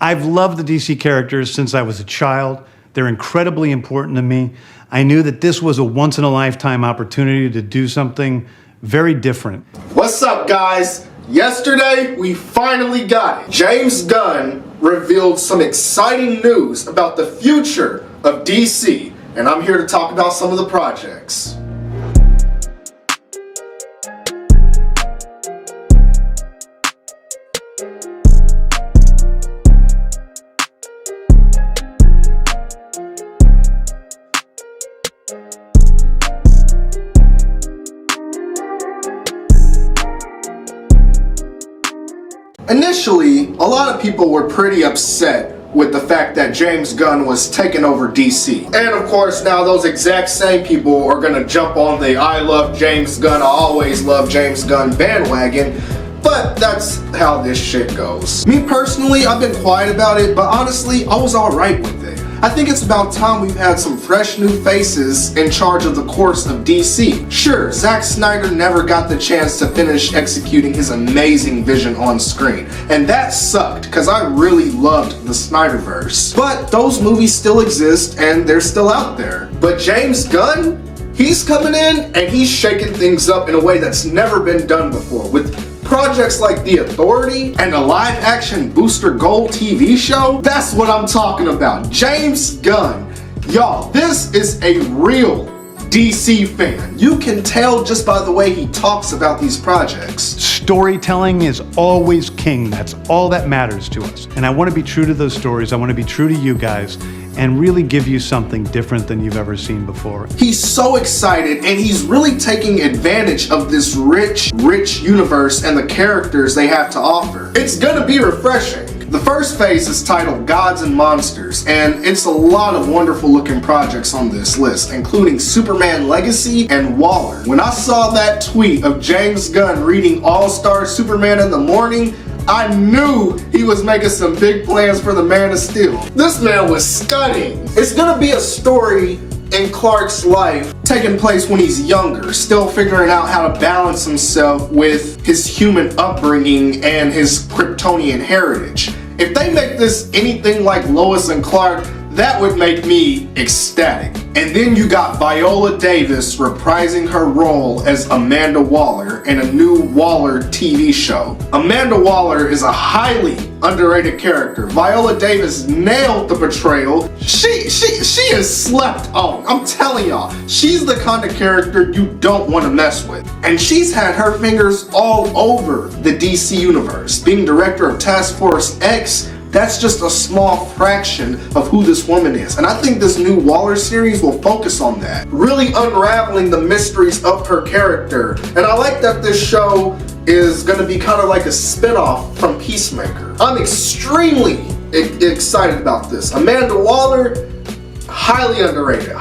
I've loved the DC characters since I was a child. They're incredibly important to me. I knew that this was a once-in-a-lifetime opportunity to do something very different. What's up, guys? Yesterday, we finally got it. James Gunn revealed some exciting news about the future of DC, and I'm here to talk about some of the projects. Initially, a lot of people were pretty upset with the fact that James Gunn was taking over DC. And of course, now those exact same people are gonna jump on the I love James Gunn, I always love James Gunn bandwagon. But that's how this shit goes. Me personally, I've been quiet about it, but honestly, I was alright with it. I think it's about time we've had some fresh new faces in charge of the course of DC. Sure, Zack Snyder never got the chance to finish executing his amazing vision on screen, and that sucked because I really loved the Snyderverse. But those movies still exist and they're still out there. But James Gunn, he's coming in and he's shaking things up in a way that's never been done before, with projects like The Authority and a live-action Booster Gold TV show. That's what I'm talking about. James Gunn. Y'all, this is a real DC fan. You can tell just by the way he talks about these projects. Storytelling is always king. That's all that matters to us. And I want to be true to those stories. I want to be true to you guys and really give you something different than you've ever seen before. He's so excited and he's really taking advantage of this rich universe and the characters they have to offer. It's gonna be refreshing. The first phase is titled Gods and Monsters, and it's a lot of wonderful looking projects on this list, including Superman Legacy and Waller. When I saw that tweet of James Gunn reading All-Star Superman in the morning, I knew he was making some big plans for the Man of Steel. This man was stunning. It's gonna be a story in Clark's life taking place when he's younger, still figuring out how to balance himself with his human upbringing and his Kryptonian heritage. If they make this anything like Lois and Clark, that would make me ecstatic. And then you got Viola Davis reprising her role as Amanda Waller in a new Waller TV show. Amanda Waller is a highly underrated character. Viola Davis nailed the portrayal. She is slept on. I'm telling y'all, she's the kind of character you don't want to mess with. And she's had her fingers all over the DC universe. Being director of Task Force X, that's just a small fraction of who this woman is. And I think this new Waller series will focus on that, really unraveling the mysteries of her character. And I like that this show is gonna be kind of like a spin-off from Peacemaker. I'm extremely excited about this. Amanda Waller, highly underrated.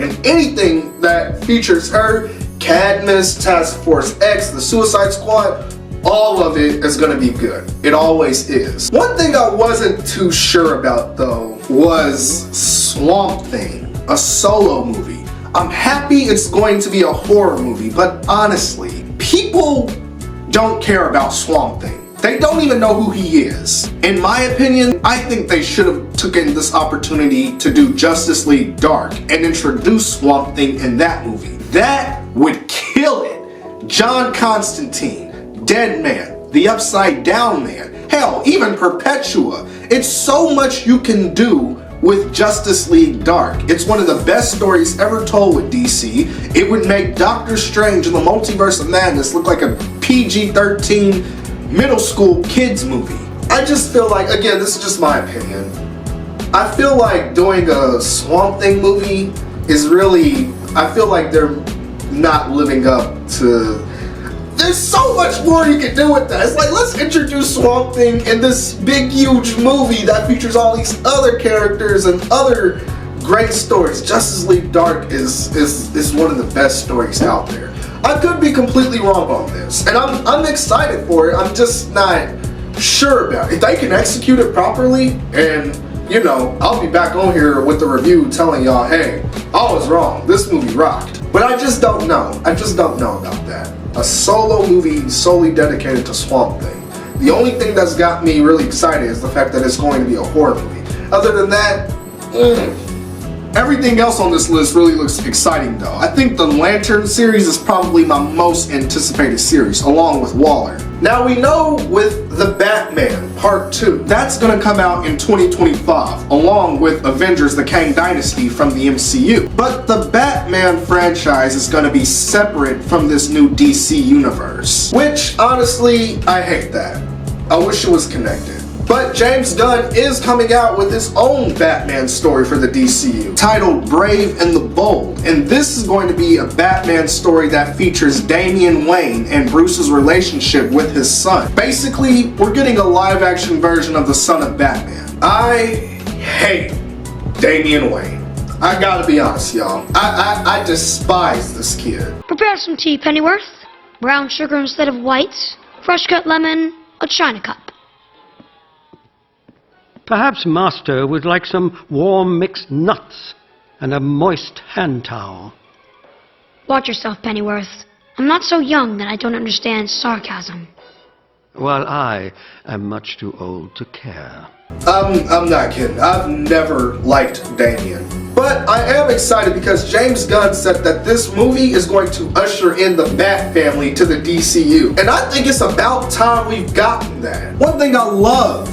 And anything that features her, Cadmus, Task Force X, the Suicide Squad, all of it is gonna be good. It always is. One thing I wasn't too sure about though was Swampthing, a solo movie. I'm happy it's going to be a horror movie, but honestly, people don't care about Swampthing. They don't even know who he is. In my opinion, I think they should have taken this opportunity to do Justice League Dark and introduce Swampthing in that movie. That would kill it. John Constantine, Dead Man, the Upside Down Man, hell, even Perpetua. It's so much you can do with Justice League Dark. It's one of the best stories ever told with DC. It would make Doctor Strange in the Multiverse of Madness look like a PG-13 middle school kids movie. I just feel like, again, this is just my opinion, I feel like doing a Swamp Thing movie is really, I feel like they're not living up to. There's so much more you can do with that. It's like, let's introduce Swamp Thing in this big, huge movie that features all these other characters and other great stories. Justice League Dark is one of the best stories out there. I could be completely wrong on this, and I'm excited for it. I'm just not sure about it. If they can execute it properly, and you know, I'll be back on here with the review telling y'all, hey, I was wrong. This movie rocked. But I just don't know. I just don't know about that. A solo movie solely dedicated to Swamp Thing. The only thing that's got me really excited is the fact that it's going to be a horror movie. Other than that, everything else on this list really looks exciting though. I think the Lantern series is probably my most anticipated series, along with Waller. Now we know with the Batman Part 2, that's gonna come out in 2025, along with Avengers The Kang Dynasty from the MCU. But the Batman franchise is gonna be separate from this new DC universe, which honestly, I hate that. I wish it was connected. But James Gunn is coming out with his own Batman story for the DCU, titled Brave and the Bold. And this is going to be a Batman story that features Damian Wayne and Bruce's relationship with his son. Basically, we're getting a live-action version of the son of Batman. I hate Damian Wayne. I gotta be honest, y'all. I despise this kid. Prepare some tea, Pennyworth. Brown sugar instead of white. Fresh cut lemon. A china cup. Perhaps Master would like some warm mixed nuts and a moist hand towel. Watch yourself, Pennyworth. I'm not so young that I don't understand sarcasm. While I am much too old to care. I'm not kidding. I've never liked Damian. But I am excited because James Gunn said that this movie is going to usher in the Bat family to the DCU. And I think it's about time we've gotten that. One thing I love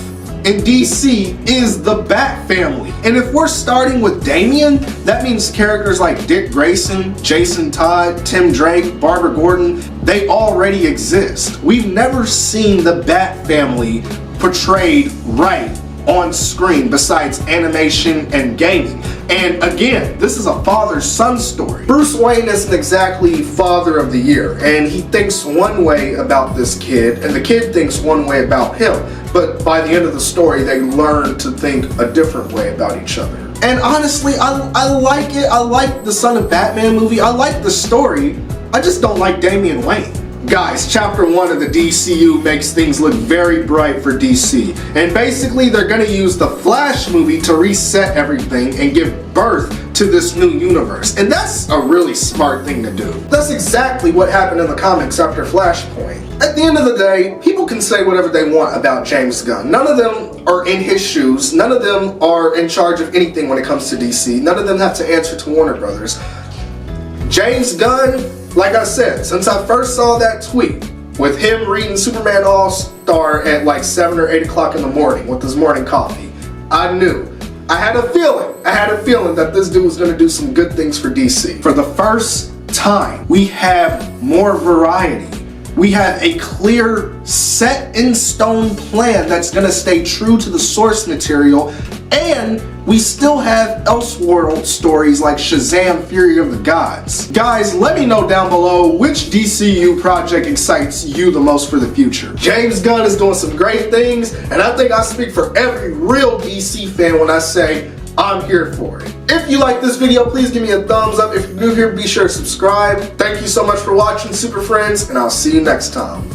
in DC is the Bat family. And if we're starting with Damian, that means characters like Dick Grayson, Jason Todd, Tim Drake, Barbara Gordon, they already exist. We've never seen the Bat family portrayed right on screen besides animation and gaming. And again, this is a father-son story. Bruce Wayne isn't exactly father of the year, and he thinks one way about this kid, and the kid thinks one way about him. But by the end of the story, they learn to think a different way about each other. And honestly, I like it. I like the Son of Batman movie. I like the story. I just don't like Damian Wayne. Guys, chapter 1 of the DCU makes things look very bright for DC. And basically, they're gonna use the Flash movie to reset everything and give birth to this new universe. And that's a really smart thing to do. That's exactly what happened in the comics after Flashpoint. At the end of the day, people can say whatever they want about James Gunn. None of them are in his shoes. None of them are in charge of anything when it comes to DC. None of them have to answer to Warner Brothers. James Gunn, like I said, since I first saw that tweet with him reading Superman All-Star at like 7 or 8 o'clock in the morning with his morning coffee, I knew. I had a feeling that this dude was going to do some good things for DC. For the first time, we have more variety. We have a clear, set-in-stone plan that's going to stay true to the source material, and we still have Elseworld stories like Shazam! Fury of the Gods. Guys, let me know down below which DCU project excites you the most for the future. James Gunn is doing some great things, and I think I speak for every real DC fan when I say I'm here for it. If you like this video, please give me a thumbs up. If you're new here, be sure to subscribe. Thank you so much for watching, Super Friends, and I'll see you next time.